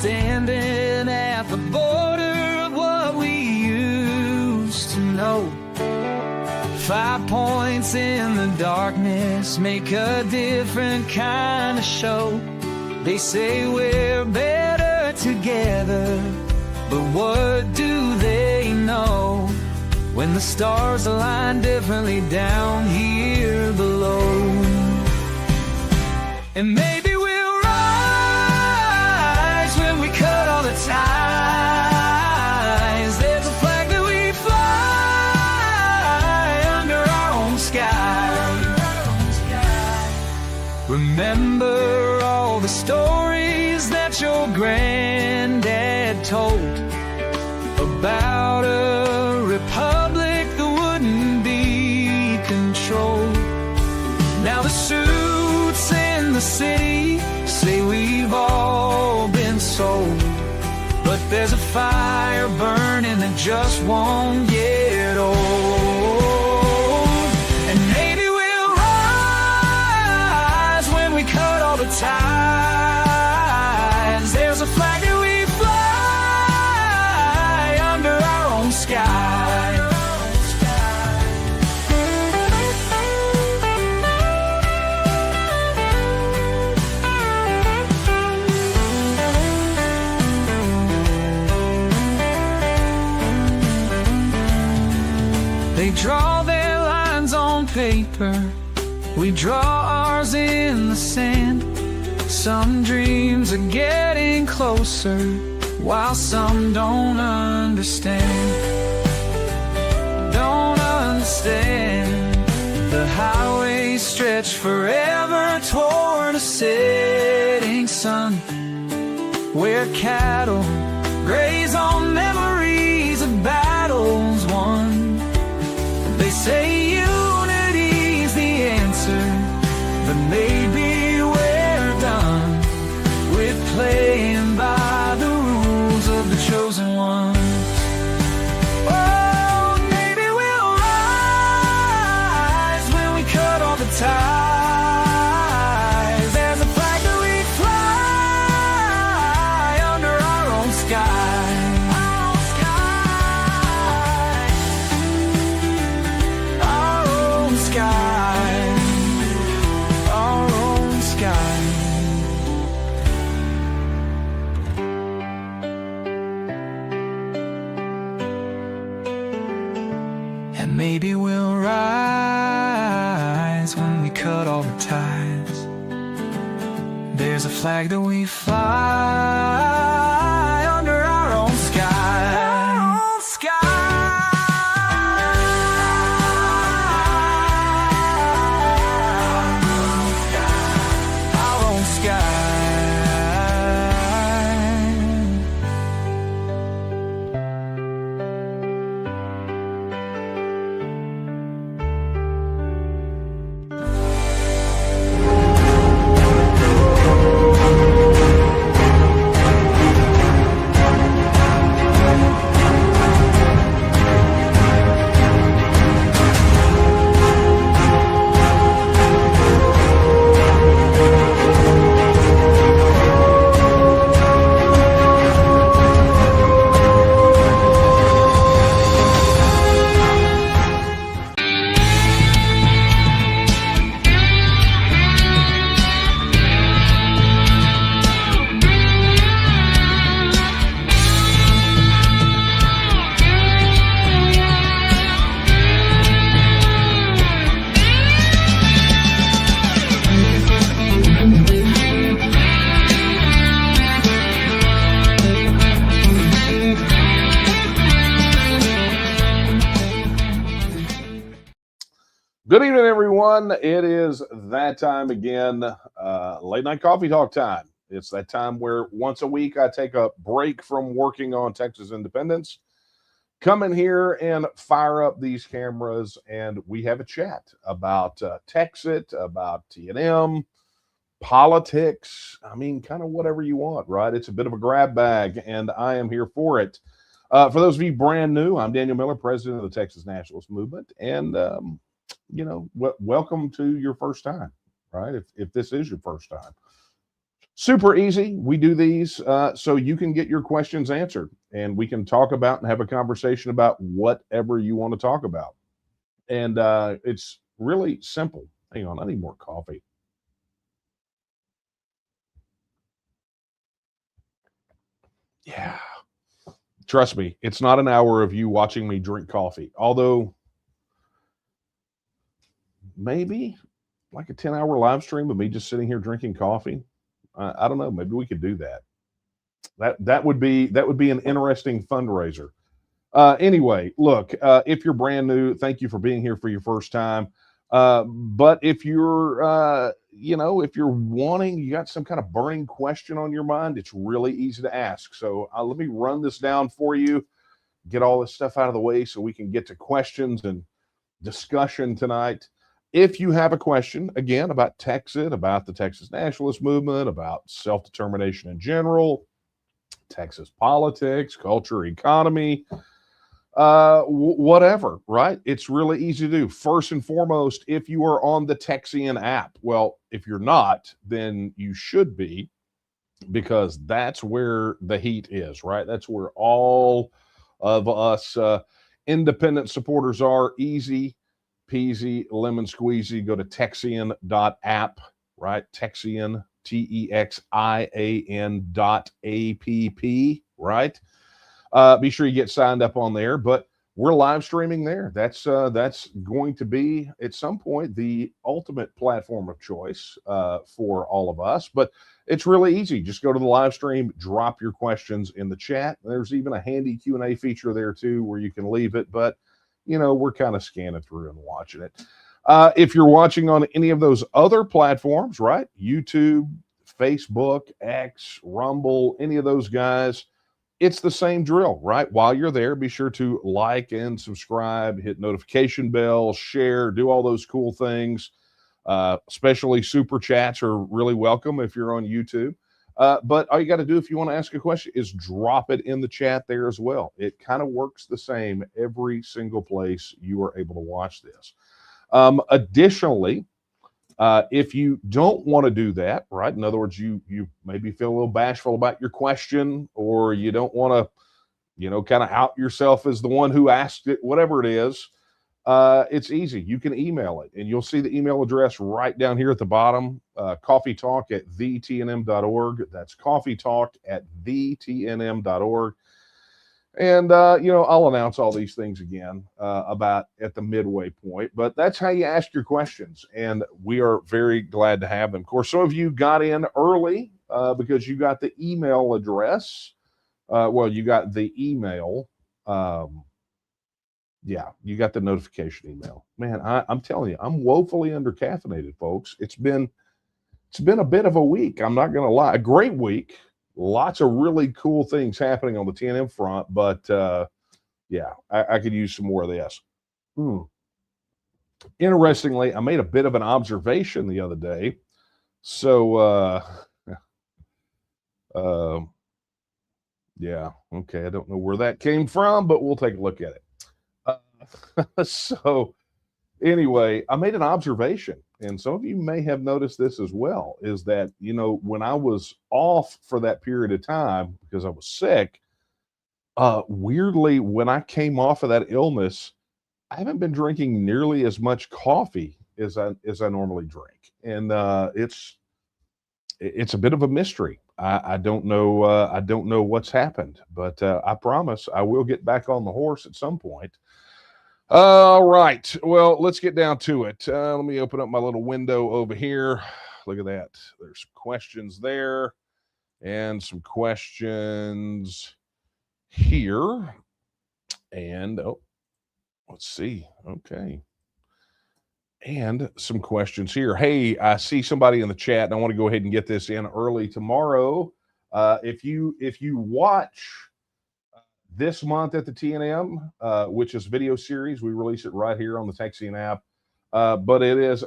standing at the border of what we used to know. 5 points in the darkness make a different kind of show. They say we're better together, but what do they know when the stars align differently down here below? And maybe we'll rise when we cut all the ties. There's a flag that we fly under our own sky. Remember all the stories that your granddad told about a republic that wouldn't be controlled. Now the suits in the city say we've all been sold, but there's a fire burning that just won't get old. And maybe we'll rise when we cut all the ties. There's a flag that we fly under our own sky. They draw their lines on paper, we draw ours in the sand. Some dreams are getting closer, while some don't understand. Don't understand. The highways stretch forever toward a setting sun, where cattle graze on memories of battles won. They say unity's the answer, but maybe we're done with playing by the rules of the chosen ones. Oh, maybe we'll rise when we cut all the ties. There's a flag that we fly under our own sky. And maybe we'll rise when we cut all the ties. There's a flag that we fly under our own sky. Our own sky. Our own sky. Good evening, everyone. It is that time again, late night coffee talk time. It's that time where once a week I take a break from working on Texas independence, come in here and fire up these cameras, and we have a chat about TEXIT, about T&M, politics. I mean, kind of whatever you want, right? It's a bit of a grab bag, and I am here for it. For those of you brand new, I'm Daniel Miller, president of the Texas Nationalist Movement, and you know, welcome to your first time, right? If this is your first time, Super easy. We do these so you can get your questions answered, and we can talk about and have a conversation about whatever you want to talk about. And it's really simple. Hang on, I need more coffee. Yeah. Trust me, it's not an hour of you watching me drink coffee. Although maybe like a 10-hour live stream of me just sitting here drinking coffee. I don't know. Maybe we could do that. That would be an interesting fundraiser. Anyway, look, if you're brand new, thank you for being here for your first time. But if you're, if you're wanting, you got some kind of burning question on your mind, it's really easy to ask. So let me run this down for you, get all this stuff out of the way so we can get to questions and discussion tonight. If you have a question, again, about TEXIT, about the Texas Nationalist Movement, about self-determination in general, Texas politics, culture, economy, whatever, right? It's really easy to do. First and foremost, if you are on the TEXIT app, well, if you're not, then you should be, because that's where the heat is, right? That's where all of us independent supporters are. Easy peasy, lemon squeezy. Go to texian.app, right? Texian, TEXIAN.app, right? Be sure you get signed up on there. But we're live streaming there. That's going to be at some point the ultimate platform of choice for all of us. But it's really easy. Just go to the live stream, drop your questions in the chat. There's even a handy Q&A feature there too, where you can leave it. But we're kind of scanning through and watching it. If you're watching on any of those other platforms, right? YouTube, Facebook, X, Rumble, any of those guys, it's the same drill, right? While you're there, be sure to like and subscribe, hit notification bell, share, do all those cool things. Especially super chats are really welcome if you're on YouTube. But all you got to do if you want to ask a question is drop it in the chat there as well. It kind of works the same every single place you are able to watch this. Additionally, if you don't want to do that, right? In other words, you maybe feel a little bashful about your question, or you don't want to, kind of out yourself as the one who asked it, whatever it is. It's easy. You can email it, and you'll see the email address right down here at the bottom, coffeetalk@thetnm.org. That's coffeetalk@thetnm.org. And, I'll announce all these things again about at the midway point, but that's how you ask your questions. And we are very glad to have them. Of course, some of you got in early because you got the email address. You got the email. You got the notification email. Man, I'm telling you, I'm woefully undercaffeinated, folks. It's been a bit of a week. I'm not going to lie. A great week. Lots of really cool things happening on the TNM front, but I could use some more of this. Interestingly, I made a bit of an observation the other day. So, okay, I don't know where that came from, but we'll take a look at it. So anyway, I made an observation, and some of you may have noticed this as well, is that, when I was off for that period of time because I was sick, weirdly, when I came off of that illness, I haven't been drinking nearly as much coffee as I normally drink. And it's a bit of a mystery. I don't know. I don't know what's happened, but I promise I will get back on the horse at some point. All right. Well, let's get down to it. Let me open up my little window over here. Look at that. There's some questions there and some questions here. And, let's see. Okay. And some questions here. Hey, I see somebody in the chat, and I want to go ahead and get this in early tomorrow. If you watch this month at the TNM, which is video series, we release it right here on the TEXIT app. But it is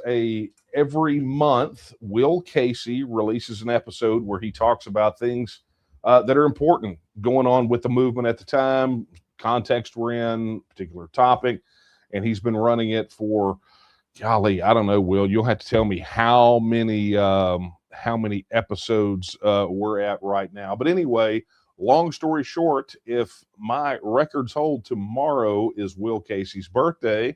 every month, Will Casey releases an episode where he talks about things that are important going on with the movement at the time, context we're in, particular topic. And he's been running it for, golly, I don't know, Will, you'll have to tell me how many how many episodes we're at right now. But anyway, long story short, if my records hold, tomorrow is Will Casey's birthday.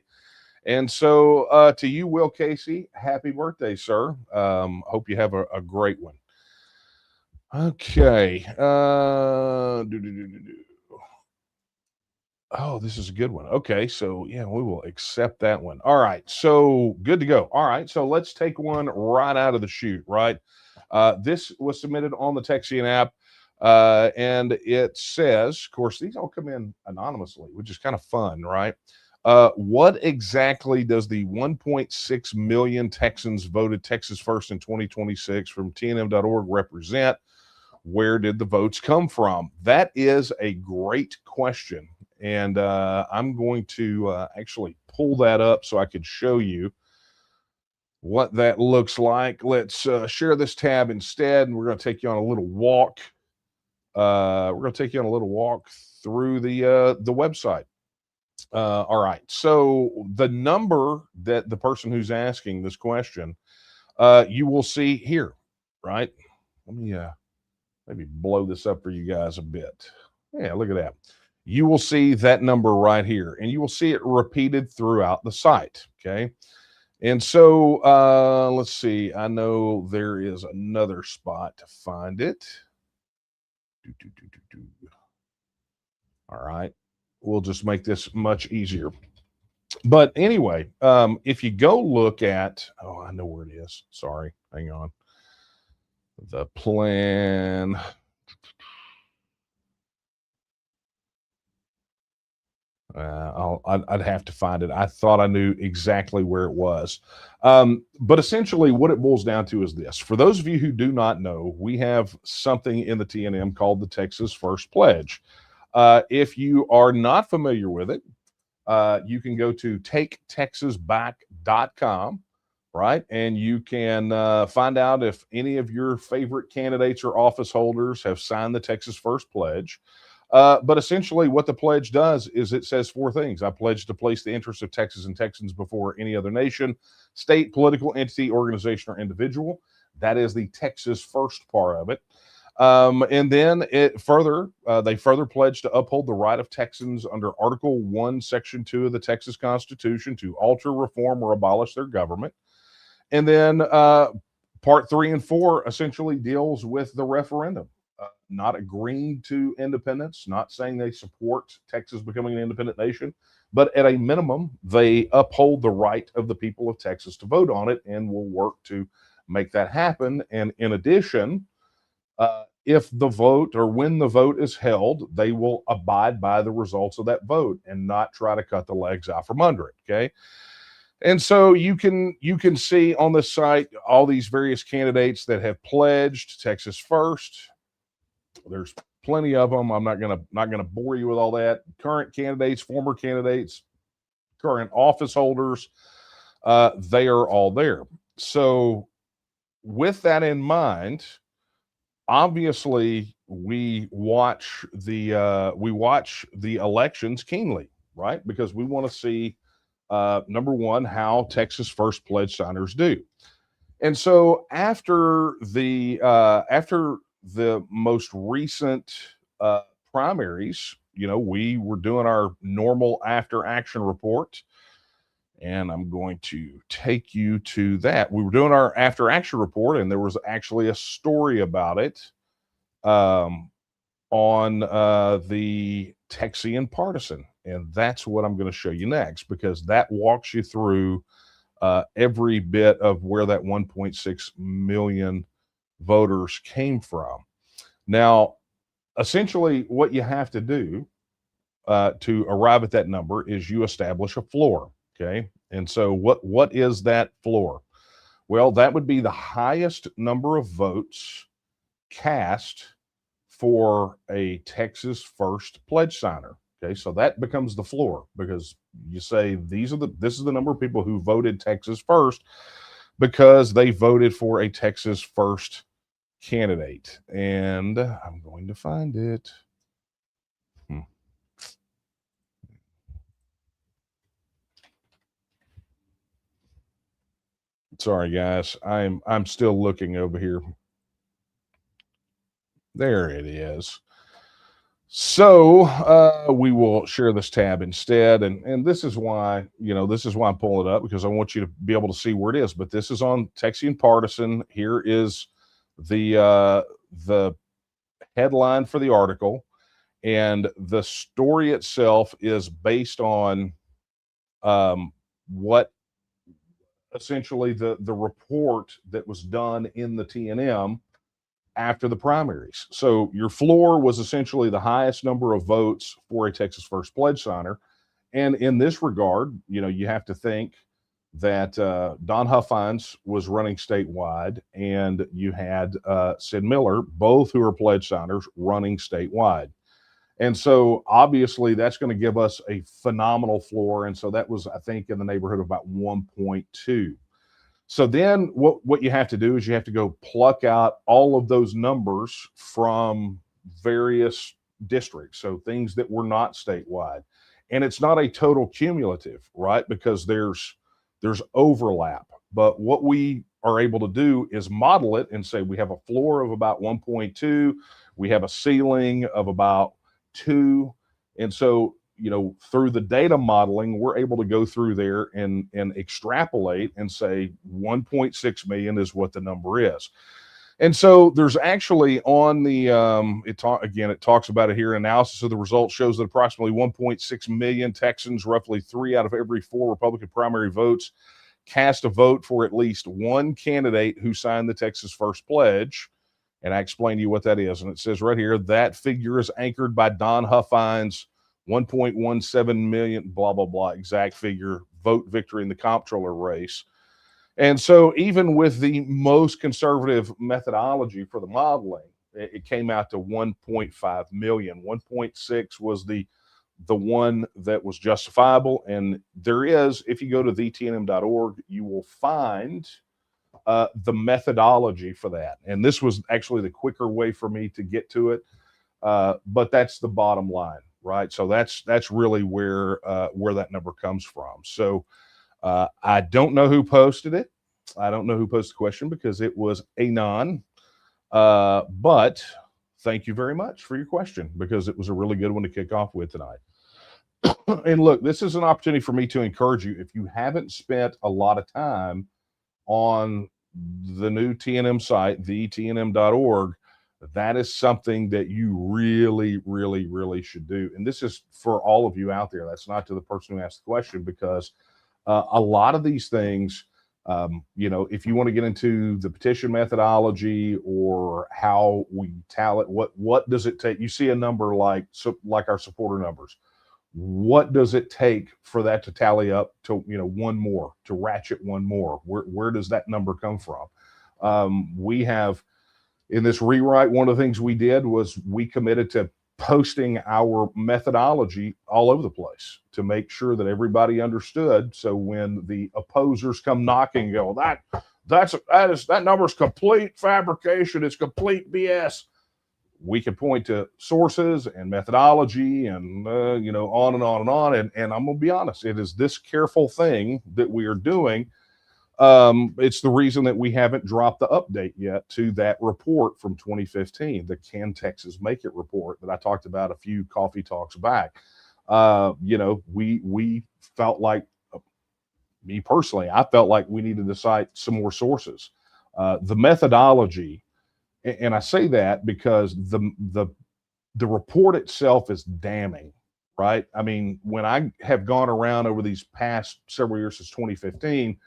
And so to you, Will Casey, happy birthday, sir. Hope you have a great one. Okay. Oh, this is a good one. Okay, so yeah, we will accept that one. All right, so good to go. All right, so let's take one right out of the chute, right? This was submitted on the TEXIT app, and it says, of course, these all come in anonymously, which is kind of fun, right? What exactly does the 1.6 million Texans voted Texas first in 2026 from TNM.org represent? Where did the votes come from? That is a great question. And I'm going to actually pull that up so I could show you what that looks like. Let's share this tab instead, and we're going to take you on a little walk. We're going to take you on a little walk through the website. All right. So the number that the person who's asking this question, you will see here, right? Let me maybe blow this up for you guys a bit. Yeah, look at that. You will see that number right here, and you will see it repeated throughout the site. Okay. And so let's see. I know there is another spot to find it. All right. We'll just make this much easier. But anyway, if you go look at, oh, I know where it is. Sorry. Hang on. The plan. I'd have to find it. I thought I knew exactly where it was. But essentially, what it boils down to is this. For those of you who do not know, we have something in the TNM called the Texas First Pledge. If you are not familiar with it, you can go to taketexasback.com, right? And you can find out if any of your favorite candidates or office holders have signed the Texas First Pledge. But essentially, what the pledge does is it says four things. I pledge to place the interests of Texas and Texans before any other nation, state, political entity, organization, or individual. That is the Texas First part of it. And then they further pledge to uphold the right of Texans under Article 1, Section 2 of the Texas Constitution to alter, reform, or abolish their government. And then Part 3 and 4 essentially deals with the referendum. Not agreeing to independence, not saying they support Texas becoming an independent nation, but at a minimum, they uphold the right of the people of Texas to vote on it and will work to make that happen. And in addition, if the vote or when the vote is held, they will abide by the results of that vote and not try to cut the legs out from under it. Okay. And so you can see on the site all these various candidates that have pledged Texas First. There's plenty of them. I'm not gonna bore you with all that. Current candidates, former candidates, current office holders, they are all there. So with that in mind, obviously we watch the elections keenly, right? Because we want to see number one, how Texas First Pledge signers do. And so after the most recent primaries, we were doing our normal after action report. And I'm going to take you to that. We were doing our after action report, and there was actually a story about it on the Texian Partisan. And that's what I'm going to show you next, because that walks you through every bit of where that 1.6 million voters came from. Now, essentially, what you have to do to arrive at that number is you establish a floor. Okay. And so what is that floor? Well, that would be the highest number of votes cast for a Texas First Pledge signer. Okay, so that becomes the floor, because you say this is the number of people who voted Texas First because they voted for a Texas First candidate. And I'm going to find it. Sorry, guys. I'm still looking over here. There it is. So we will share this tab instead, and this is why this is why I'm pulling it up, because I want you to be able to see where it is. But this is on Texian Partisan. Here is the headline for the article, and the story itself is based on what essentially the report that was done in the TNM after the primaries. So your floor was essentially the highest number of votes for a Texas First pledge signer. And in this regard, you have to think that Don Huffines was running statewide, and you had Sid Miller, both who are pledge signers, running statewide. And so obviously that's going to give us a phenomenal floor. And so that was, I think, in the neighborhood of about 1.2. So then what you have to do is you have to go pluck out all of those numbers from various districts, so things that were not statewide. And it's not a total cumulative, right? Because there's overlap. But what we are able to do is model it and say we have a floor of about 1.2, we have a ceiling of about 2. And so through the data modeling, we're able to go through there and extrapolate and say 1.6 million is what the number is. And so there's actually on the it talks about it here. Analysis of the results shows that approximately 1.6 million Texans, roughly 3 out of every 4 Republican primary votes, cast a vote for at least one candidate who signed the Texas First Pledge. And I explain to you what that is. And it says right here, that figure is anchored by Don Huffines' 1.17 million, blah, blah, blah, exact figure, vote victory in the comptroller race. And so even with the most conservative methodology for the modeling, it came out to 1.5 million. 1.6 was the one that was justifiable. And there is, if you go to thetnm.org, you will find the methodology for that. And this was actually the quicker way for me to get to it. But that's the bottom line, right? So that's really where that number comes from. So I don't know who posted it. I don't know who posted the question because it was anon. But thank you very much for your question, because it was a really good one to kick off with tonight. And look, this is an opportunity for me to encourage you. If you haven't spent a lot of time on the new TNM site, thetnm.org, that is something that you really, really, really should do. And this is for all of you out there. That's not to the person who asked the question, because a lot of these things, if you want to get into the petition methodology or how we tally, what does it take? You see a number like our supporter numbers. What does it take for that to tally up to one more, to ratchet one more? Where does that number come from? We have, in this rewrite, one of the things we did was we committed to posting our methodology all over the place to make sure that everybody understood. So when the opposers come knocking and go, that number's complete fabrication, it's complete BS, we can point to sources and methodology and on and on and on. And I'm gonna be honest, it is this careful thing that we are doing. It's the reason that we haven't dropped the update yet to that report from 2015, the Can Texas Make It report that I talked about a few coffee talks back. We felt like, me personally, I felt like we needed to cite some more sources. The methodology, and I say that because the report itself is damning, right? I mean, when I have gone around over these past several years since 2015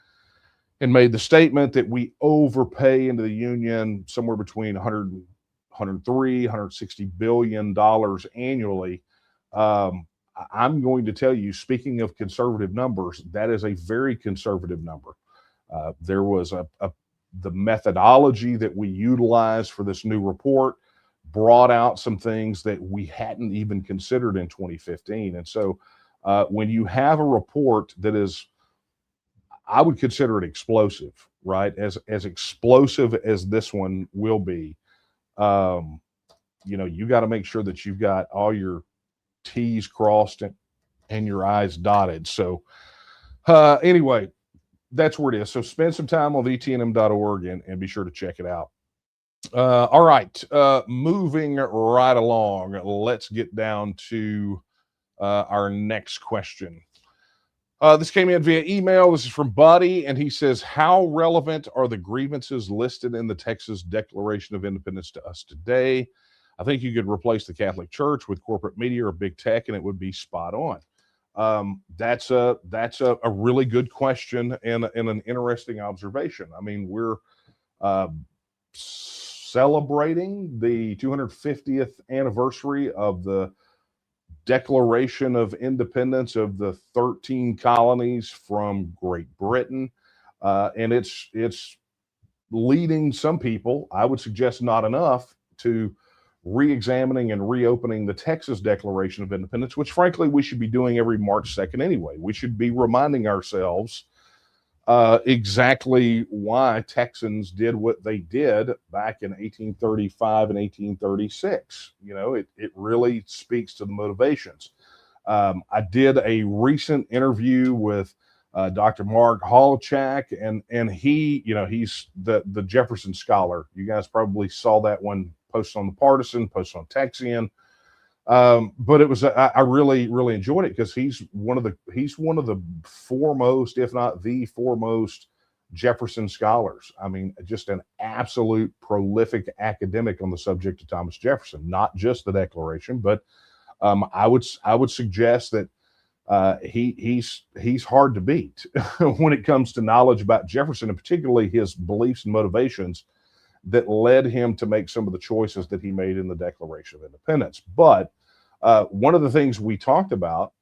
and made the statement that we overpay into the union somewhere between 103, 160 billion dollars annually, I'm going to tell you, speaking of conservative numbers, that is a very conservative number. There was the methodology that we utilized for this new report brought out some things that we hadn't even considered in 2015. And so when you have a report that is, I would consider it explosive, right? As explosive as this one will be, you got to make sure that you've got all your T's crossed and your I's dotted. So anyway, that's where it is. So spend some time on vtnm.org and be sure to check it out. All right. Moving right along, let's get down to our next question. This came in via email. This is from Buddy, and he says, how relevant are the grievances listed in the Texas Declaration of Independence to us today? I think you could replace the Catholic Church with corporate media or big tech, and it would be spot on. That's a really good question and an interesting observation. I mean, we're celebrating the 250th anniversary of the Declaration of Independence of the 13 colonies from Great Britain, and it's leading some people, I would suggest not enough, to re-examining and reopening the Texas Declaration of Independence, which frankly we should be doing every March 2nd anyway. We should be reminding ourselves exactly why Texans did what they did back in 1835 and 1836. You know, it really speaks to the motivations. I did a recent interview with Dr. Mark Holchak, and he, you know, he's the Jefferson scholar. You guys probably saw that one posted on the Partisan, posted on Texian. But it was I really enjoyed it because he's one of the foremost, if not the foremost, Jefferson scholars. I mean, just an absolute prolific academic on the subject of Thomas Jefferson, not just the Declaration, but I would suggest that he's hard to beat when it comes to knowledge about Jefferson, and particularly his beliefs and motivations that led him to make some of the choices that he made in the Declaration of Independence. But one of the things we talked about,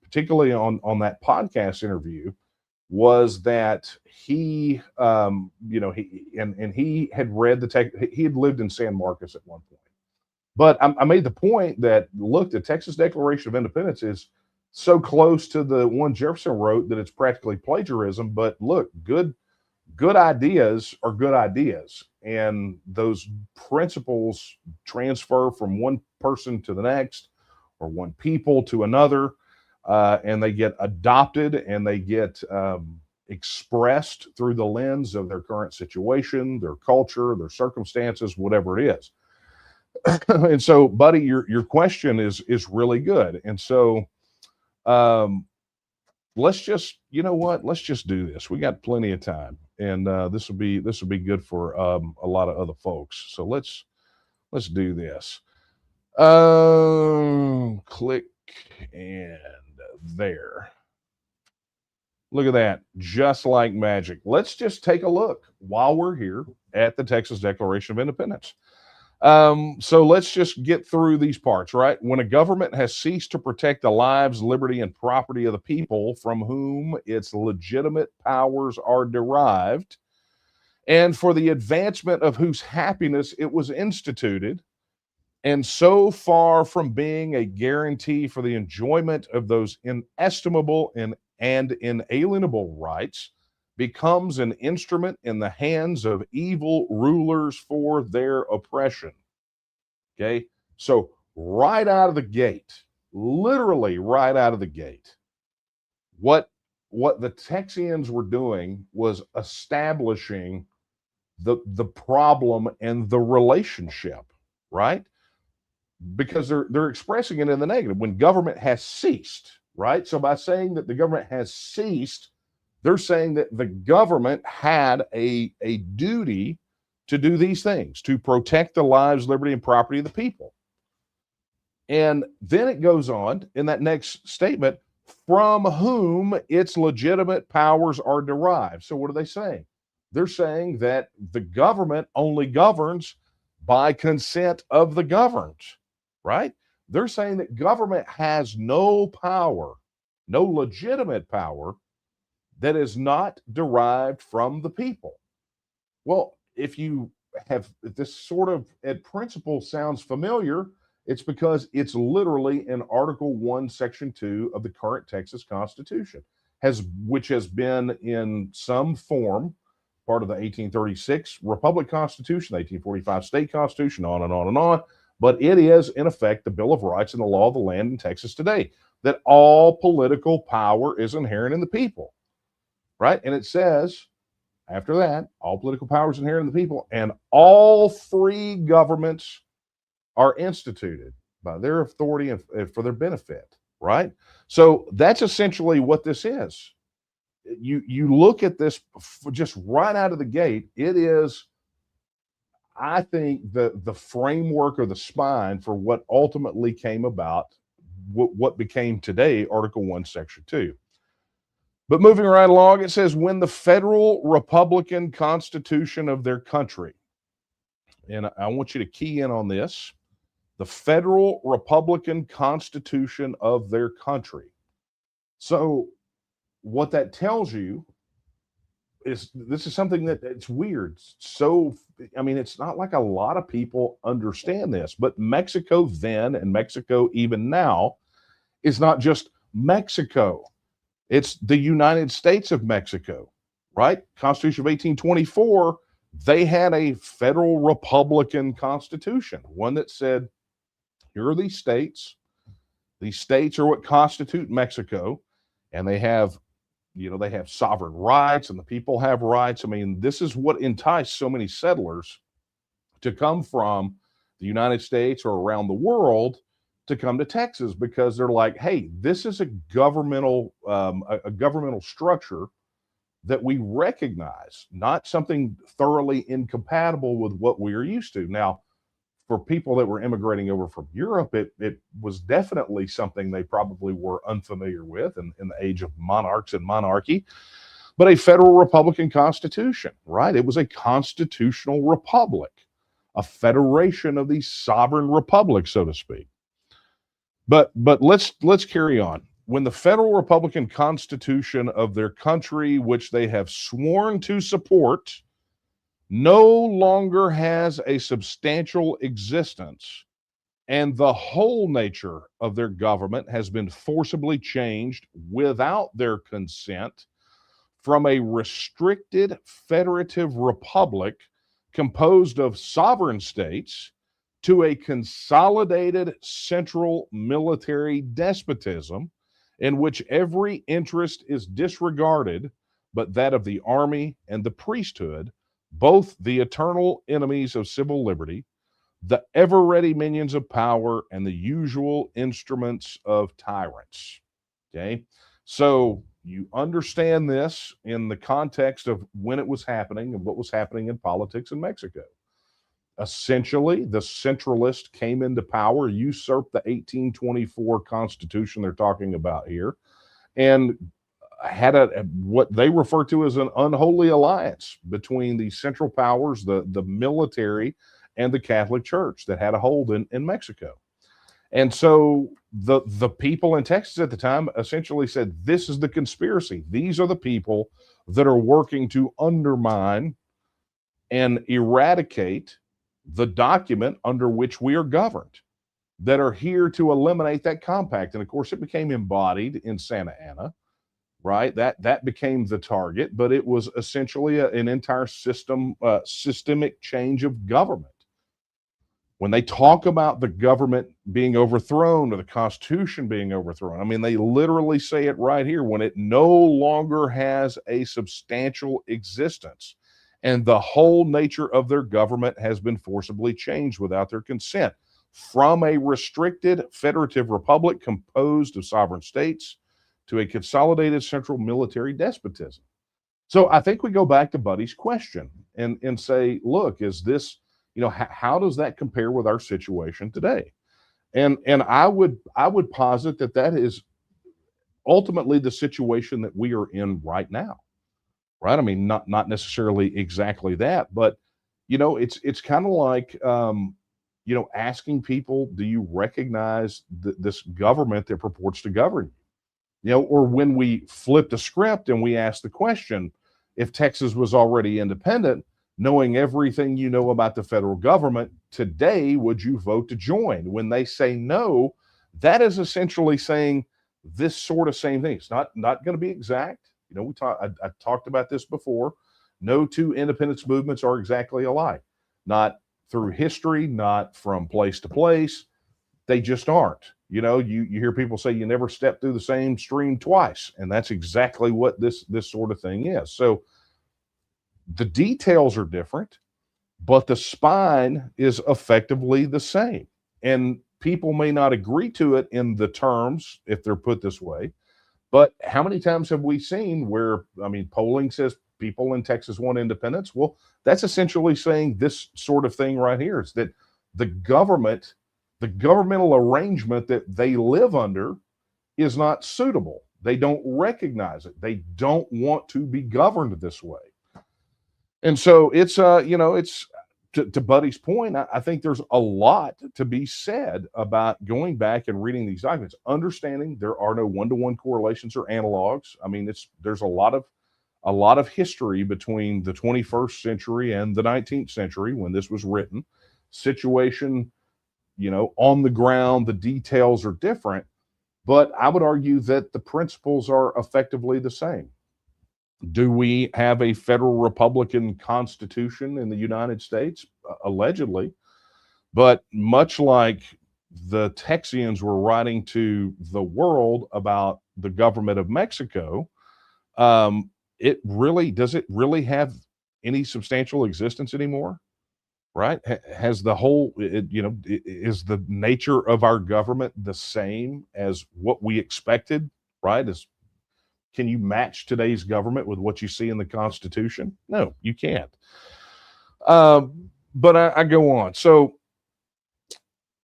particularly on that podcast interview, was that he, he had read he had lived in San Marcos at one point. But I made the point that, look, the Texas Declaration of Independence is so close to the one Jefferson wrote that it's practically plagiarism. But look, good ideas are good ideas, and those principles transfer from one person to the next or one people to another, and they get adopted and they get expressed through the lens of their current situation, their culture, their circumstances, whatever it is. And so, buddy, your question is really good. And so let's just, you know what? Let's just do this. We got plenty of time, and this will be good for a lot of other folks. So let's do this. Click, and there. Look at that, just like magic. Let's just take a look while we're here at the Texas Declaration of Independence. So let's just get through these parts, right? When a government has ceased to protect the lives, liberty, and property of the people from whom its legitimate powers are derived, and for the advancement of whose happiness it was instituted, and so far from being a guarantee for the enjoyment of those inestimable and inalienable rights, becomes an instrument in the hands of evil rulers for their oppression. Okay, so right out of the gate, literally right out of the gate, what the Texians were doing was establishing the problem and the relationship, right? Because they're expressing it in the negative. When government has ceased, right? So by saying that the government has ceased, they're saying that the government had a duty to do these things, to protect the lives, liberty, and property of the people. And then it goes on in that next statement, from whom its legitimate powers are derived. So what are they saying? They're saying that the government only governs by consent of the governed, right? They're saying that government has no power, no legitimate power, that is not derived from the people. Well, if this sort of at principle sounds familiar, it's because it's literally in Article 1, Section 2 of the current Texas Constitution, which has been in some form part of the 1836 Republic Constitution, 1845 State Constitution, on and on and on. But it is, in effect, the Bill of Rights and the law of the land in Texas today, that all political power is inherent in the people. right? And it says, after that, all political powers inherent in the people, and all free governments are instituted by their authority and for their benefit, right? So that's essentially what this is. You look at this just right out of the gate. It is, I think, the framework or the spine for what ultimately came about, what became today Article 1, Section 2. But moving right along, it says, when the federal Republican Constitution of their country, and I want you to key in on this, the federal Republican Constitution of their country. So what that tells you is this is something that it's weird. So, I mean, it's not like a lot of people understand this, but Mexico then and Mexico even now is not just Mexico. It's the United States of Mexico, right? Constitution of 1824, they had a federal Republican constitution, one that said, here are these states. These states are what constitute Mexico, and they have, they have sovereign rights, and the people have rights. I mean, this is what enticed so many settlers to come from the United States or around the world to come to Texas, because they're like, hey, this is a governmental structure that we recognize, not something thoroughly incompatible with what we are used to. Now, for people that were immigrating over from Europe, it was definitely something they probably were unfamiliar with in the age of monarchs and monarchy. But a federal Republican constitution, right? It was a constitutional republic, a federation of these sovereign republics, so to speak. But let's carry on. When the federal Republican Constitution of their country, which they have sworn to support, no longer has a substantial existence, and the whole nature of their government has been forcibly changed without their consent from a restricted federative republic composed of sovereign states to a consolidated central military despotism in which every interest is disregarded but that of the army and the priesthood, both the eternal enemies of civil liberty, the ever-ready minions of power, and the usual instruments of tyrants. Okay? So you understand this in the context of when it was happening and what was happening in politics in Mexico. Essentially, the centralists came into power, usurped the 1824 Constitution they're talking about here, and had what they refer to as an unholy alliance between the central powers, the military, and the Catholic Church that had a hold in Mexico. And so the people in Texas at the time essentially said, this is the conspiracy. These are the people that are working to undermine and eradicate the document under which we are governed, that are here to eliminate that compact. And of course, it became embodied in Santa Anna, right? That became the target, but it was essentially an entire systemic change of government. When they talk about the government being overthrown or the Constitution being overthrown, I mean, they literally say it right here, when it no longer has a substantial existence and the whole nature of their government has been forcibly changed without their consent from a restricted federative republic composed of sovereign states to a consolidated central military despotism. So I think we go back to Buddy's question and say, look, is this, how does that compare with our situation today? And I would posit that is ultimately the situation that we are in right now, right? I mean, not necessarily exactly that, but it's kind of like asking people, do you recognize this government that purports to govern you? Or when we flip the script and we ask the question, if Texas was already independent, knowing everything you know about the federal government today, would you vote to join? When they say no, that is essentially saying this sort of same thing. It's not going to be exact. I talked about this before. No two independence movements are exactly alike. Not through history, not from place to place. They just aren't. You hear people say you never step through the same stream twice, and that's exactly what this sort of thing is. So the details are different, but the spine is effectively the same. And people may not agree to it in the terms if they're put this way, but how many times have we seen where, I mean, polling says people in Texas want independence? Well, that's essentially saying this sort of thing right here, is that the governmental arrangement that they live under is not suitable. They don't recognize it. They don't want to be governed this way. And so it's it's to Buddy's point, I think there's a lot to be said about going back and reading these documents, understanding there are no one-to-one correlations or analogs. I mean, there's a lot of history between the 21st century and the 19th century when this was written. Situation, on the ground, the details are different, but I would argue that the principles are effectively the same. Do we have a federal Republican Constitution in the United States? Allegedly. But much like the Texians were writing to the world about the government of Mexico, does it really have any substantial existence anymore? Right? Has the whole, is the nature of our government the same as what we expected? Right? Can you match today's government with what you see in the Constitution? No, you can't. But I go on. So,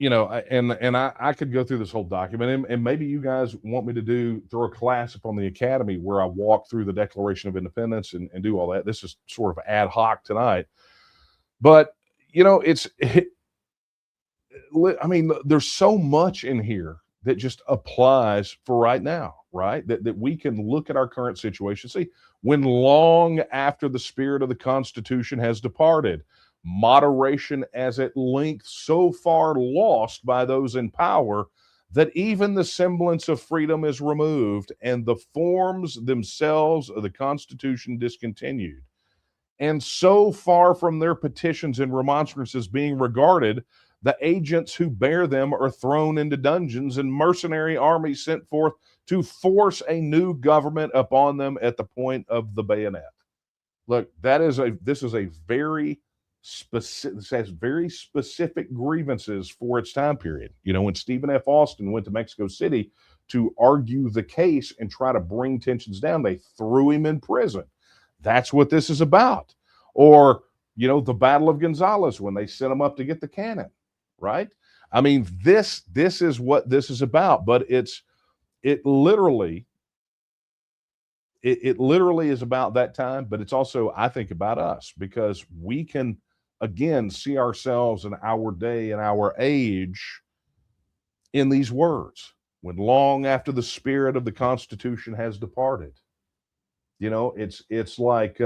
I could go through this whole document, and maybe you guys want me to throw a class up on the Academy where I walk through the Declaration of Independence and do all that. This is sort of ad hoc tonight. But, there's so much in here that just applies for right now, right? That we can look at our current situation, see, when long after the spirit of the Constitution has departed, moderation as at length so far lost by those in power that even the semblance of freedom is removed and the forms themselves of the Constitution discontinued. And so far from their petitions and remonstrances being regarded, the agents who bear them are thrown into dungeons and mercenary armies sent forth to force a new government upon them at the point of the bayonet. Look, this is a very specific, this has very specific grievances for its time period. When Stephen F. Austin went to Mexico City to argue the case and try to bring tensions down, they threw him in prison. That's what this is about. Or, the Battle of Gonzales when they sent him up to get the cannon. Right? I mean, this is what this is about, but it literally is about that time, but it's also, I think, about us, because we can again see ourselves in our day and our age in these words. When long after the spirit of the Constitution has departed. It's like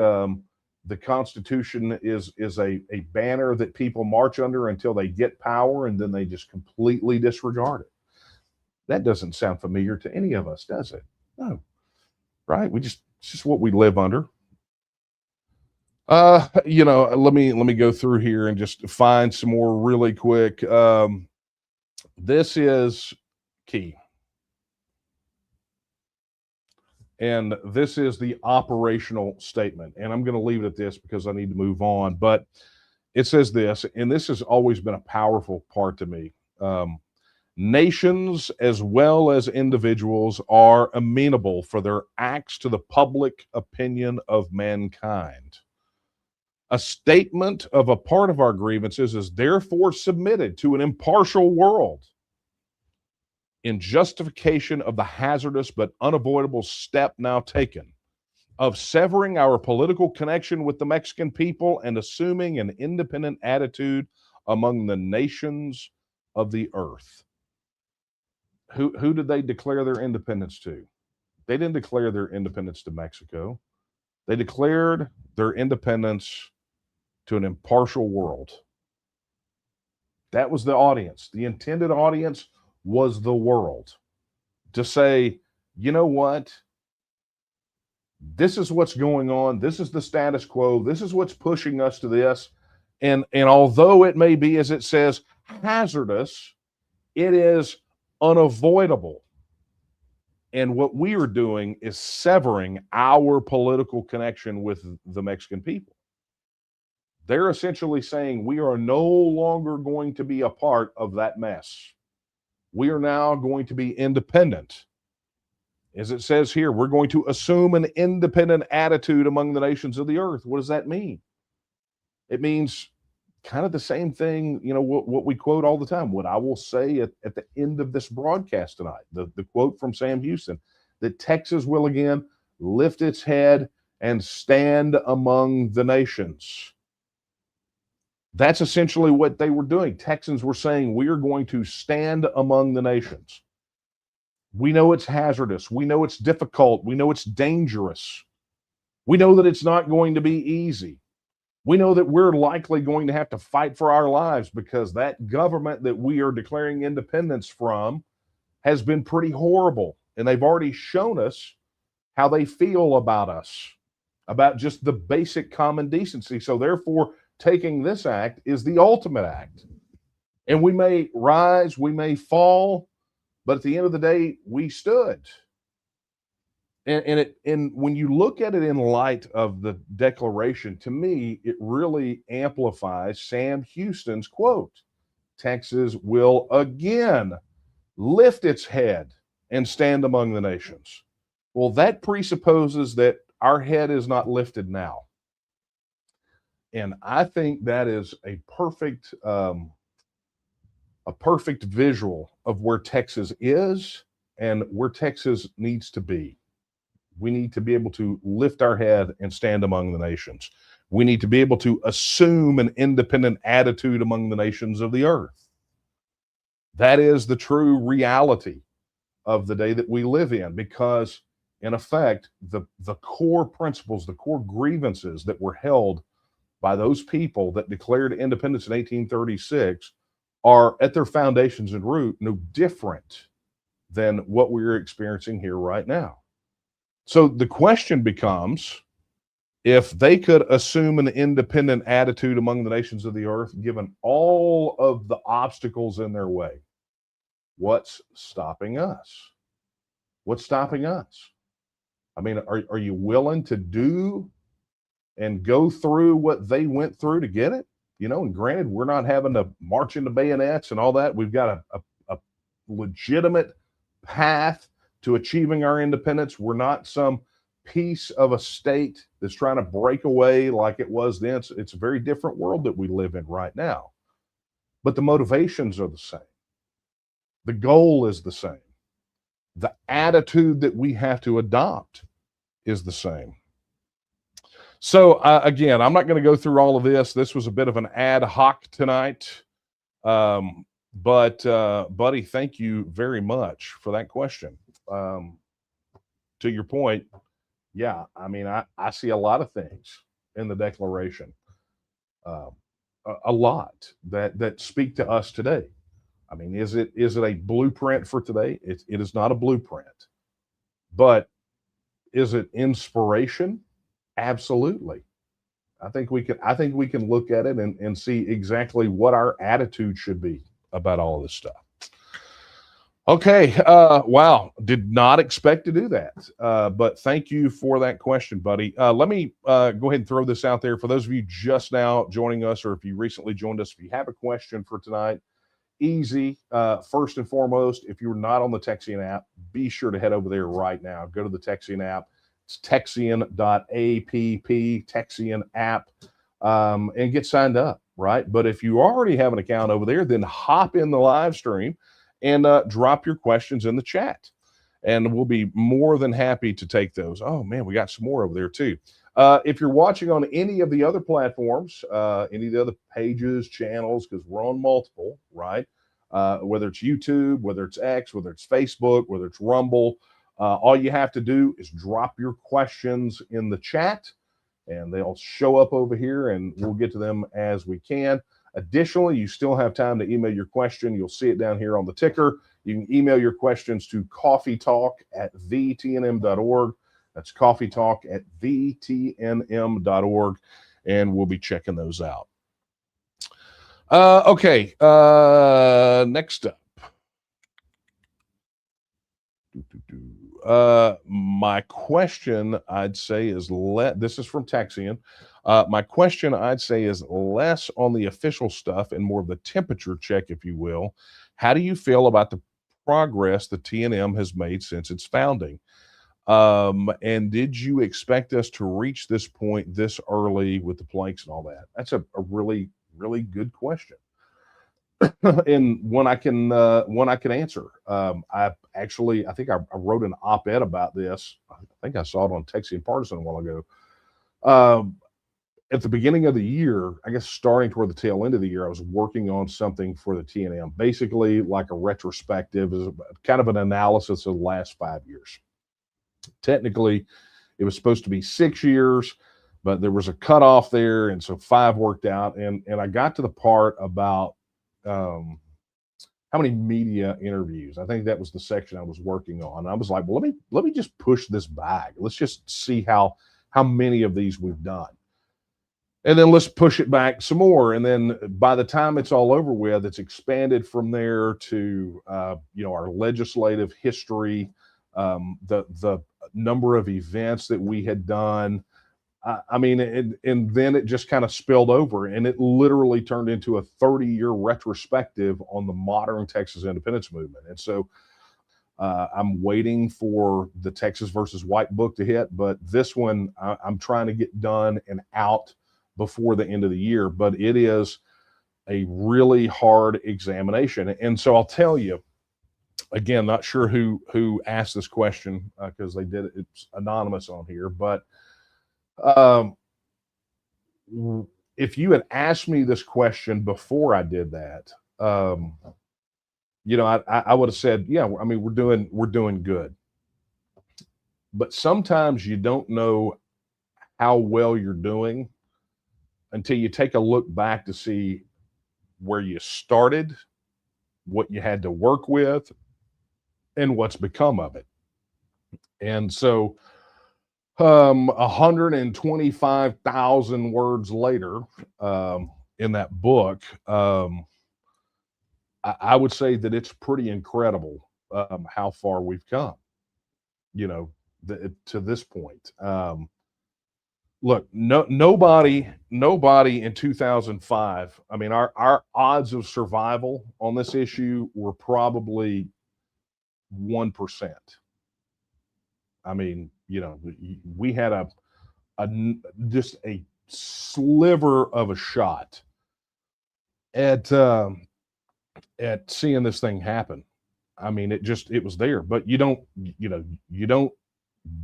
the Constitution is a banner that people march under until they get power, and then they just completely disregard it. That doesn't sound familiar to any of us, does it? No. Right? It's just what we live under. Let me go through here and just find some more really quick. This is key. And this is the operational statement. And I'm going to leave it at this because I need to move on. But it says this, and this has always been a powerful part to me. Nations as well as individuals are amenable for their acts to the public opinion of mankind. A statement of a part of our grievances is therefore submitted to an impartial world in justification of the hazardous but unavoidable step now taken of severing our political connection with the Mexican people and assuming an independent attitude among the nations of the earth. Who did they declare their independence to? They didn't declare their independence to Mexico. They declared their independence to an impartial world. That was the audience. The intended audience was the world. To say, you know what? This is what's going on. This is the status quo. This is what's pushing us to this. And although it may be, as it says, hazardous, it is unavoidable. And what we are doing is severing our political connection with the Mexican people. They're essentially saying we are no longer going to be a part of that mess. We are now going to be independent. As it says here, we're going to assume an independent attitude among the nations of the earth. What does that mean? It means kind of the same thing, what we quote all the time, what I will say at the end of this broadcast tonight, the quote from Sam Houston, that Texas will again lift its head and stand among the nations. That's essentially what they were doing. Texans were saying, we are going to stand among the nations. We know it's hazardous. We know it's difficult. We know it's dangerous. We know that it's not going to be easy. We know that we're likely going to have to fight for our lives because that government that we are declaring independence from has been pretty horrible. And they've already shown us how they feel about us, about just the basic common decency. So therefore, taking this act is the ultimate act. And we may rise, we may fall, but at the end of the day, we stood. And when you look at it in light of the declaration, to me, it really amplifies Sam Houston's quote. Texas will again lift its head and stand among the nations. Well, that presupposes that our head is not lifted now. And I think that is a perfect visual of where Texas is and where Texas needs to be. We need to be able to lift our head and stand among the nations. We need to be able to assume an independent attitude among the nations of the earth. That is the true reality of the day that we live in, because in effect, the core principles, the core grievances that were held by those people that declared independence in 1836 are at their foundations and root no different than what we're experiencing here right now. So the question becomes, if they could assume an independent attitude among the nations of the earth, given all of the obstacles in their way, what's stopping us? What's stopping us? I mean, are you willing to do and go through what they went through to get it? And granted, we're not having to march into bayonets and all that. We've got a legitimate path to achieving our independence. We're not some piece of a state that's trying to break away like it was then. It's a very different world that we live in right now. But the motivations are the same. The goal is the same. The attitude that we have to adopt is the same. So again, I'm not going to go through all of this. This was a bit of an ad hoc tonight. But buddy, thank you very much for that question. To your point, yeah, I mean, I see a lot of things in the Declaration, a lot that speak to us today. I mean, is it a blueprint for today? It is not a blueprint, but is it inspiration? Absolutely. I think we can look at it and see exactly what our attitude should be about all of this stuff. Okay. Wow. Did not expect to do that. But thank you for that question, buddy. Let me go ahead and throw this out there for those of you just now joining us, or if you recently joined us, if you have a question for tonight, easy. First and foremost, if you're not on the Texian app, be sure to head over there right now. Go to the Texian app. It's texian.app, Texian app, and get signed up, right? But if you already have an account over there, then hop in the live stream and drop your questions in the chat. And we'll be more than happy to take those. Oh, man, we got some more over there, too. If you're watching on any of the other platforms, any of the other pages, channels, because we're on multiple, right? Whether it's YouTube, whether it's X, whether it's Facebook, whether it's Rumble, all you have to do is drop your questions in the chat, and they'll show up over here, and we'll get to them as we can. Additionally, you still have time to email your question. You'll see it down here on the ticker. You can email your questions to coffeetalk@vtnm.org. That's coffeetalk@vtnm.org, and we'll be checking those out. Okay, next up. my question, I'd say, is this is from Texian. My question, I'd say, is less on the official stuff and more of the temperature check, if you will. How do you feel about the progress the TNM has made since its founding? And did you expect us to reach this point this early with the planks and all that? That's a really, really good question. And one I can answer. I think I wrote an op-ed about this. I think I saw it on Texas Partisan a while ago. At the beginning of the year, I guess starting toward the tail end of the year, I was working on something for the TNM, basically like a retrospective, is kind of an analysis of the last 5 years. Technically, it was supposed to be 6 years, but there was a cutoff there, and so 5 worked out. And I got to the part about how many media interviews. I think that was the section I was working on. I was like, well, let me just push this back. Let's just see how many of these we've done. And then let's push it back some more. And then by the time it's all over with, it's expanded from there to our legislative history, the number of events that we had done. I mean, and then it just kind of spilled over, and it literally turned into a 30-year retrospective on the modern Texas independence movement. And so I'm waiting for the Texas versus White book to hit, but this one I'm trying to get done and out before the end of the year. But it is a really hard examination. And so I'll tell you, again, not sure who asked this question because it's anonymous on here, but if you had asked me this question before I did that, I would have said, yeah, I mean, we're doing good. But sometimes you don't know how well you're doing until you take a look back to see where you started, what you had to work with, and what's become of it. And so 125,000 words later, in that book, I would say that it's pretty incredible how far we've come, to this point. Look, nobody in 2005. I mean, our odds of survival on this issue were probably 1%. I mean, we had just a sliver of a shot at seeing this thing happen. I mean, it was there, but you don't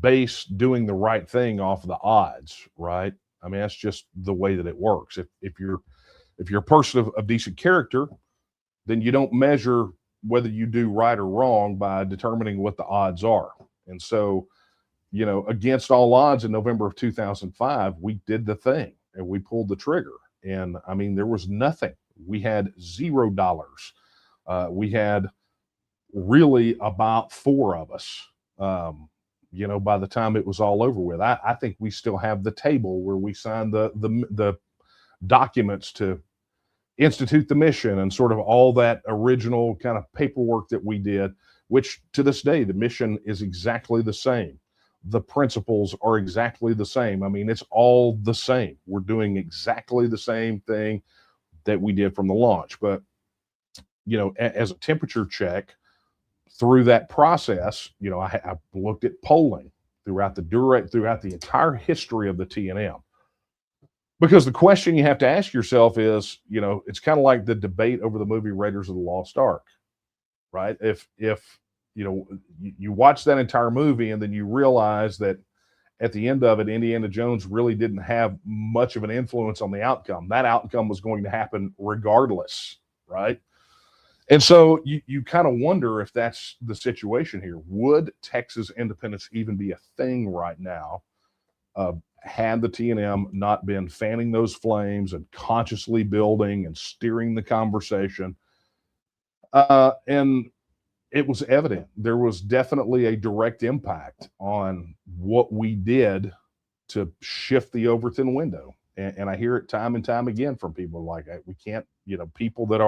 base doing the right thing off of the odds, right? I mean, that's just the way that it works. If you're a person of decent character, then you don't measure whether you do right or wrong by determining what the odds are. And so, against all odds in November of 2005, we did the thing and we pulled the trigger. And I mean, there was nothing. We had $0. We had really about 4 of us, by the time it was all over with. I think we still have the table where we signed the documents to institute the mission and sort of all that original kind of paperwork that we did, which to this day, the mission is exactly the same. The principles are exactly the same. I mean, it's all the same. We're doing exactly the same thing that we did from the launch. But, as a temperature check through that process, I looked at polling throughout the entire history of the TNM. Because the question you have to ask yourself is, it's kind of like the debate over the movie Raiders of the Lost Ark, right? If you watch that entire movie and then you realize that at the end of it, Indiana Jones really didn't have much of an influence on the outcome. That outcome was going to happen regardless, right? And so you kind of wonder if that's the situation here. Would Texas independence even be a thing right now had the TNM not been fanning those flames and consciously building and steering the conversation? And it was evident. There was definitely a direct impact on what we did to shift the Overton window. And I hear it time and time again from people like, we can't, people that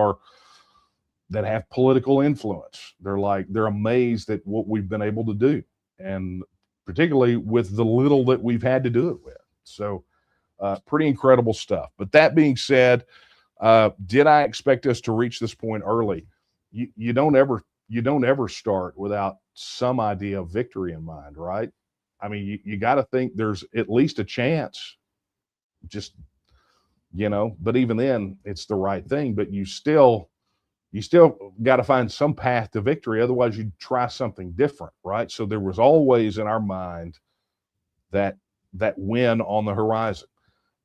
have political influence. They're amazed at what we've been able to do. and particularly with the little that we've had to do it with. So pretty incredible stuff. But that being said, did I expect us to reach this point early? You don't ever start without some idea of victory in mind, right? I mean, you got to think there's at least a chance, just, but even then it's the right thing, but you still got to find some path to victory. Otherwise you'd try something different, right? So there was always in our mind that win on the horizon.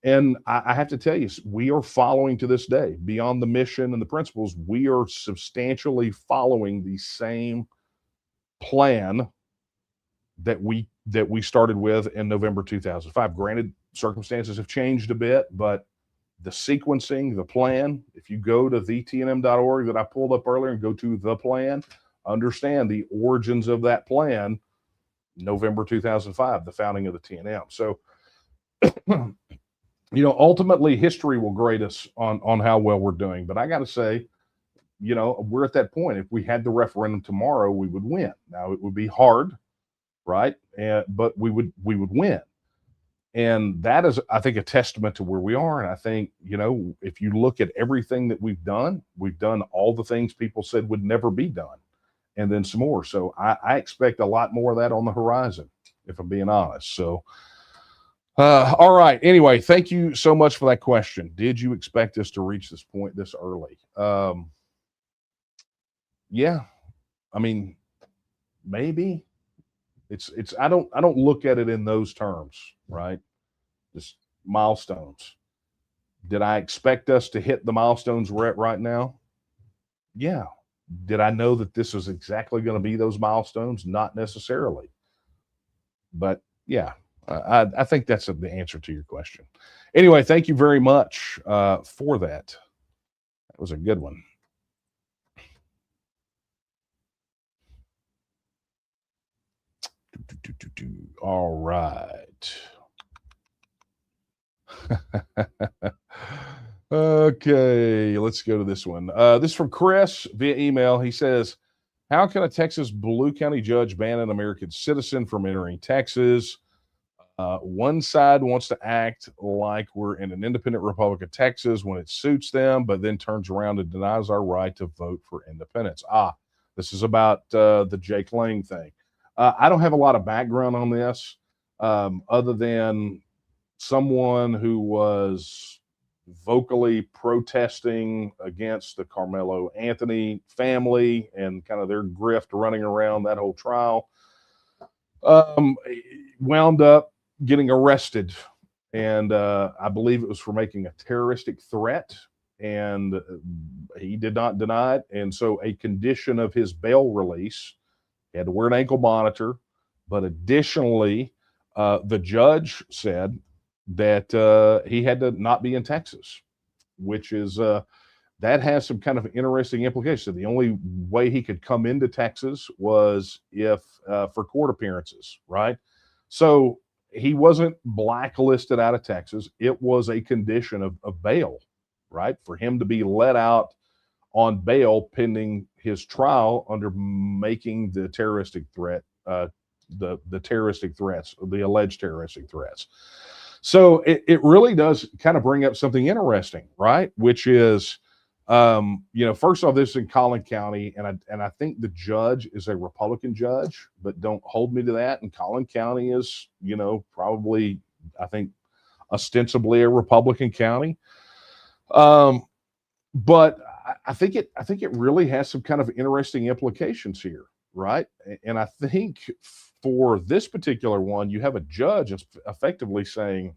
And I have to tell you, we are following to this day, beyond the mission and the principles, we are substantially following the same plan that we started with in November 2005. Granted, circumstances have changed a bit, but the sequencing, the plan, if you go to thetnm.org that I pulled up earlier and go to the plan, understand the origins of that plan, November 2005, the founding of the TNM. So, ultimately history will grade us on how well we're doing. But I got to say, we're at that point. If we had the referendum tomorrow, we would win. Now it would be hard, right? But we would win. And that is, I think, a testament to where we are. And I think, if you look at everything that we've done all the things people said would never be done, and then some more. So I expect a lot more of that on the horizon, if I'm being honest. So, all right. Anyway, thank you so much for that question. Did you expect us to reach this point this early? Yeah. I mean, maybe. It's I don't look at it in those terms, right? Just milestones. Did I expect us to hit the milestones we're at right now? Yeah. Did I know that this was exactly going to be those milestones? Not necessarily. But yeah, I think that's the answer to your question. Anyway, thank you very much for that. That was a good one. All right. Okay, let's go to this one. This is from Chris via email. He says, how can a Texas Blue County judge ban an American citizen from entering Texas? One side wants to act like we're in an independent Republic of Texas when it suits them, but then turns around and denies our right to vote for independence. This is about the Jake Lang thing. I don't have a lot of background on this, other than someone who was vocally protesting against the Carmelo Anthony family and kind of their grift running around that whole trial. Wound up getting arrested, and I believe it was for making a terroristic threat, and he did not deny it. And so a condition of his bail release, he had to wear an ankle monitor, but additionally, the judge said that he had to not be in Texas, which is that has some kind of interesting implications. The only way he could come into Texas was if for court appearances, right? So he wasn't blacklisted out of Texas. It was a condition of bail, right? For him to be let out on bail pending his trial under making the terroristic threat, the terroristic threats, the alleged terroristic threats. So it really does kind of bring up something interesting, right? Which is, first off, this is in Collin County, and I think the judge is a Republican judge, but don't hold me to that. And Collin County is, probably, I think, ostensibly a Republican county. But I think it really has some kind of interesting implications here, right? And I think for this particular one, you have a judge that's effectively saying,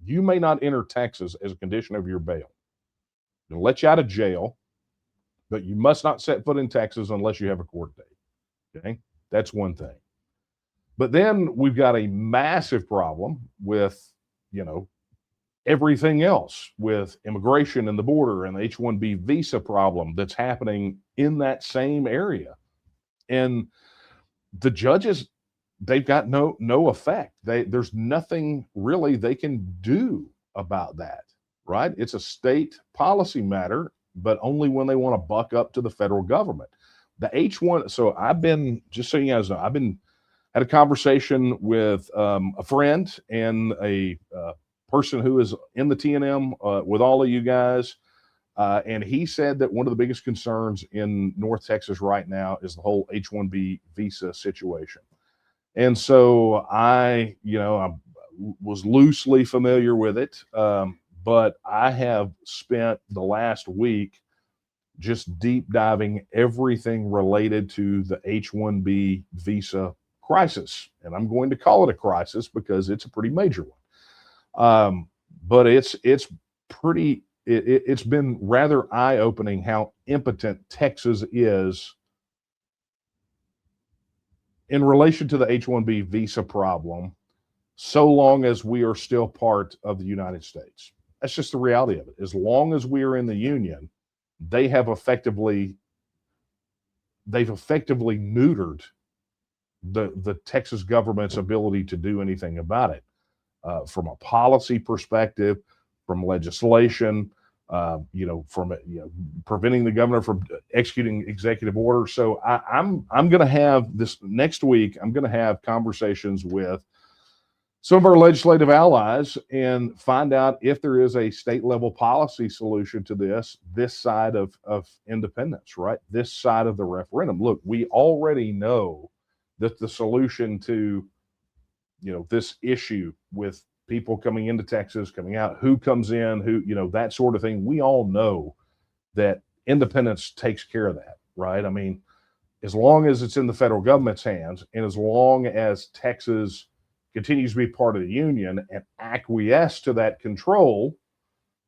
you may not enter Texas as a condition of your bail. They'll let you out of jail, but you must not set foot in Texas unless you have a court date. Okay, that's one thing. But then we've got a massive problem with, everything else, with immigration and the border and the H-1B visa problem that's happening in that same area. And the judges, they've got no effect. There's nothing really they can do about that, right? It's a state policy matter, but only when they want to buck up to the federal government. The H-1, so I've been, just so you guys know, I've been had a conversation with a friend and a person who is in the TNM with all of you guys. And he said that one of the biggest concerns in North Texas right now is the whole H-1B visa situation. And so I was loosely familiar with it, but I have spent the last week just deep diving everything related to the H-1B visa crisis. And I'm going to call it a crisis because it's a pretty major one. But it's been rather eye-opening how impotent Texas is in relation to the H-1B visa problem, so long as we are still part of the United States. That's just the reality of it. As long as we are in the Union, they've effectively neutered the Texas government's ability to do anything about it, from a policy perspective, from legislation, from preventing the governor from executing executive orders. So I'm going to have this next week. I'm going to have conversations with some of our legislative allies and find out if there is a state level policy solution to this side of independence, right? This side of the referendum. Look, we already know that the solution to, this issue with people coming into Texas, coming out, who comes in, who, that sort of thing. We all know that independence takes care of that, right? I mean, as long as it's in the federal government's hands and as long as Texas continues to be part of the union and acquiesce to that control,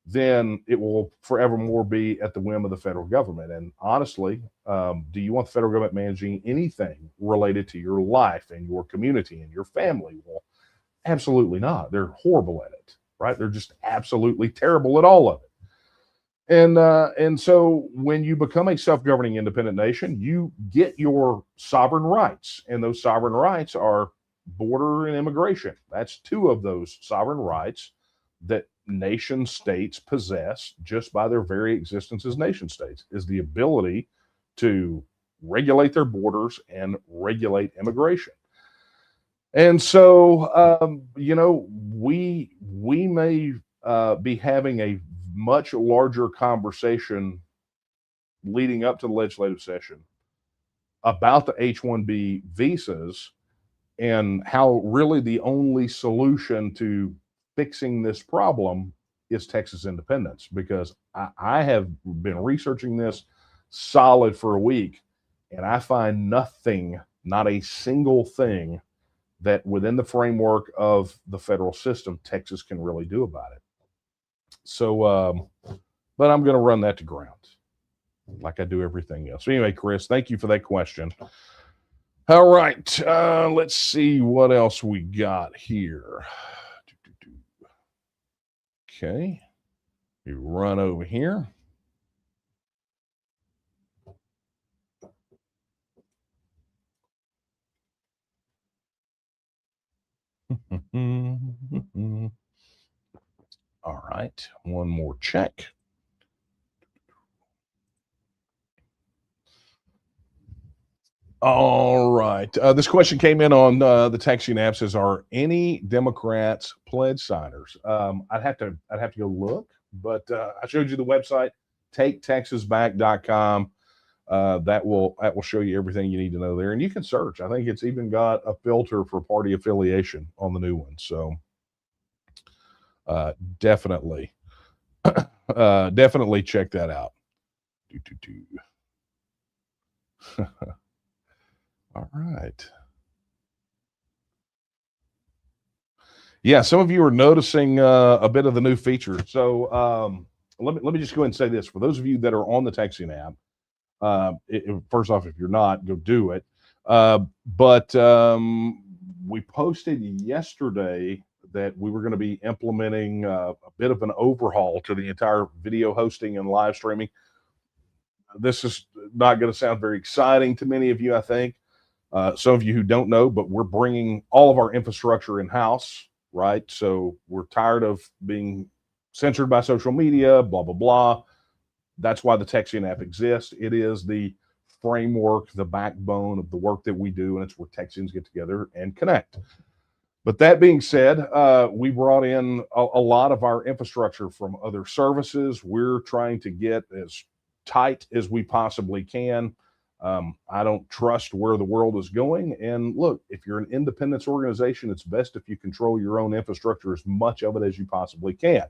then it will forevermore be at the whim of the federal government. And honestly, do you want the federal government managing anything related to your life and your community and your family? Well, absolutely not. They're horrible at it, right? They're just absolutely terrible at all of it. And so when you become a self-governing independent nation, you get your sovereign rights, and those sovereign rights are border and immigration. That's two of those sovereign rights that nation states possess just by their very existence as nation states, is the ability to regulate their borders and regulate immigration. And so, we may be having a much larger conversation leading up to the legislative session about the H-1B visas and how really the only solution to fixing this problem is Texas independence. Because I have been researching this solid for a week, and I find nothing, not a single thing, that within the framework of the federal system, Texas can really do about it. So, but I'm going to run that to ground like I do everything else. So anyway, Chris, thank you for that question. All right, let's see what else we got here. Okay, you run over here. All right, one more check. All right. This question came in on the texting app. Says, "Are any Democrats pledge signers?" I'd have to go look, but I showed you the website, taketexasback.com. That will show you everything you need to know there, and you can search. I think it's even got a filter for party affiliation on the new one. So definitely check that out. All right. Yeah, some of you are noticing a bit of the new feature. So let me just go ahead and say this. For those of you that are on the texting app, first off, if you're not, go do it. But we posted yesterday that we were going to be implementing a bit of an overhaul to the entire video hosting and live streaming. This is not going to sound very exciting to many of you, I think. Some of you who don't know, but we're bringing all of our infrastructure in-house, right? So we're tired of being censored by social media, blah, blah, blah. That's why the texting app exists. It is the framework, the backbone of the work that we do, and it's where Texans get together and connect. But that being said, we brought in a lot of our infrastructure from other services. We're trying to get as tight as we possibly can. I don't trust where the world is going. And look, if you're an independence organization, it's best if you control your own infrastructure, as much of it as you possibly can.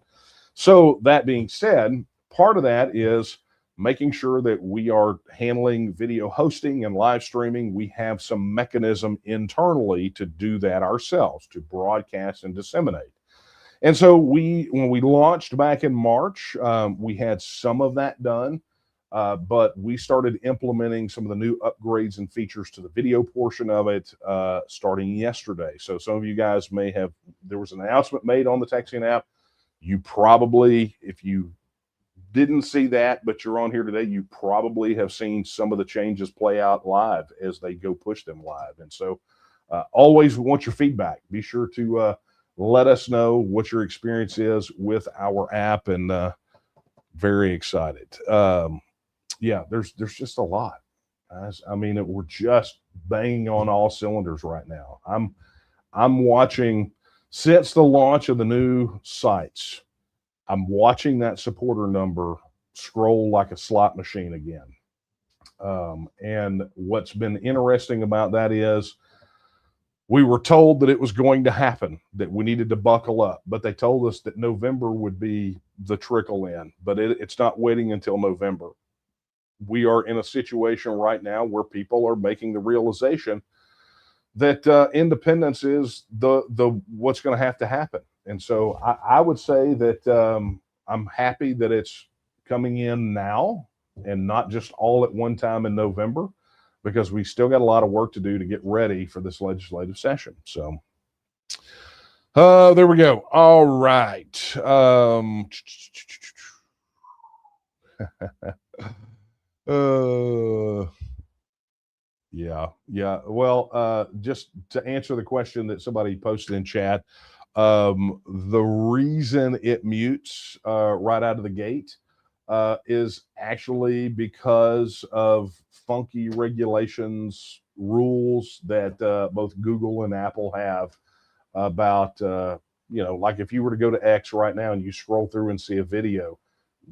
So that being said, part of that is making sure that we are handling video hosting and live streaming. We have some mechanism internally to do that ourselves, to broadcast and disseminate. And so when we launched back in March, we had some of that done. But we started implementing some of the new upgrades and features to the video portion of it starting yesterday. So some of you guys may have, there was an announcement made on the Texian app. You probably, if you didn't see that, but you're on here today, you probably have seen some of the changes play out live as they go push them live. And so always want your feedback. Be sure to let us know what your experience is with our app, and very excited. Yeah, there's just a lot. I mean, we're just banging on all cylinders right now. I'm watching since the launch of the new sites. I'm watching that supporter number scroll like a slot machine again. And what's been interesting about that is we were told that it was going to happen, that we needed to buckle up, but they told us that November would be the trickle in, but it's not waiting until November. We are in a situation right now where people are making the realization that independence is the what's going to have to happen. And so I would say that I'm happy that it's coming in now and not just all at one time in November, because we still got a lot of work to do to get ready for this legislative session. So there we go. All right. Yeah. Well, just to answer the question that somebody posted in chat, the reason it mutes right out of the gate is actually because of funky regulations, rules that both Google and Apple have about, like if you were to go to X right now and you scroll through and see a video,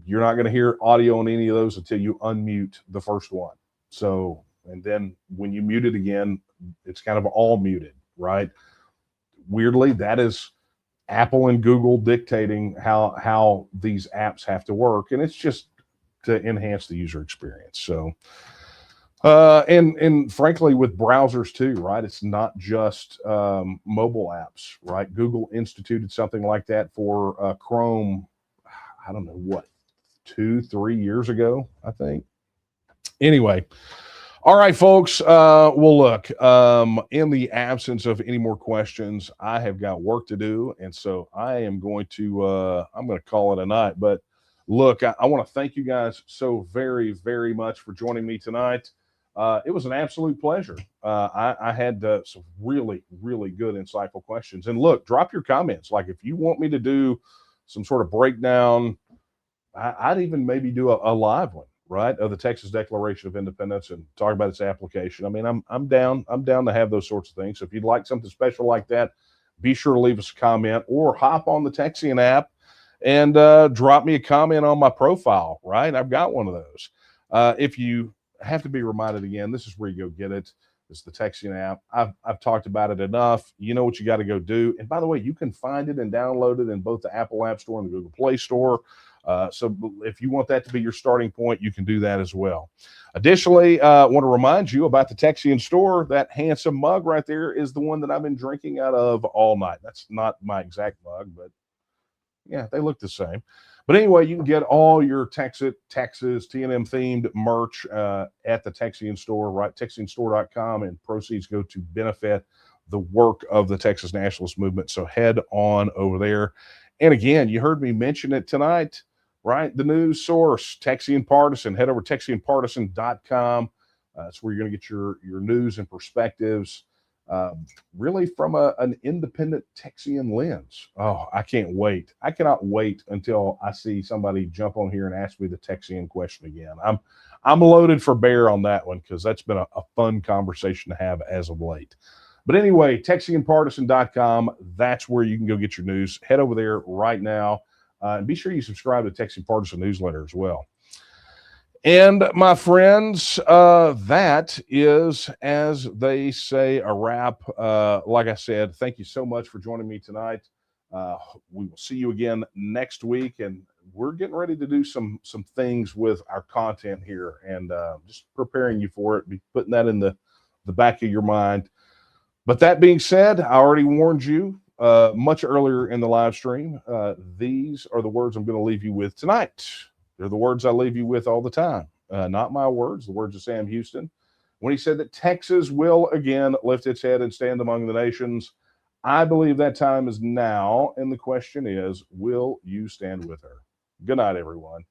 you're not going to hear audio on any of those until you unmute the first one. So, and then when you mute it again, it's kind of all muted, right? Weirdly, that is Apple and Google dictating how these apps have to work, and it's just to enhance the user experience. So, and frankly, with browsers too, right? It's not just mobile apps, right? Google instituted something like that for Chrome. I don't know what, 2-3 years ago, I think. Anyway. All right, folks. Well, look, in the absence of any more questions, I have got work to do. And so I am going to, I'm going to call it a night. But look, I want to thank you guys so very, very much for joining me tonight. It was an absolute pleasure. I had some really, really good, insightful questions. And look, drop your comments. Like if you want me to do some sort of breakdown, I'd even maybe do a live one, right, of the Texas Declaration of Independence and talk about its application. I mean, I'm down to have those sorts of things. So if you'd like something special like that, be sure to leave us a comment or hop on the Texian app and drop me a comment on my profile, right? I've got one of those. If you have to be reminded again, this is where you go get it. It's the Texian app. I've talked about it enough. You know what you got to go do. And by the way, you can find it and download it in both the Apple App Store and the Google Play Store. So if you want that to be your starting point, you can do that as well. Additionally, I want to remind you about the Texian store. That handsome mug right there is the one that I've been drinking out of all night. That's not my exact mug, but yeah, they look the same. But anyway, you can get all your TEXIT, Texas, TNM themed merch at the Texian store, right? TexianStore.com, and proceeds go to benefit the work of the Texas Nationalist Movement. So head on over there. And again, you heard me mention it tonight, right? The news source, Texian Partisan. Head over to TexianPartisan.com. That's where you're going to get your news and perspectives, really from an independent Texian lens. Oh, I can't wait. I cannot wait until I see somebody jump on here and ask me the Texian question again. I'm loaded for bear on that one because that's been a fun conversation to have as of late. But anyway, TexianPartisan.com, that's where you can go get your news. Head over there right now. And be sure you subscribe to Texan Partisan newsletter as well. And my friends, that is, as they say, a wrap. Like I said, thank you so much for joining me tonight. We will see you again next week, and we're getting ready to do some things with our content here, and just preparing you for it. Be putting that in the back of your mind. But that being said, I already warned you much earlier in the live stream. These are the words I'm going to leave you with tonight. They're the words I leave you with all the time. Not my words, the words of Sam Houston, when he said that Texas will again lift its head and stand among the nations. I believe that time is now, and the question is, will you stand with her? Good night, everyone.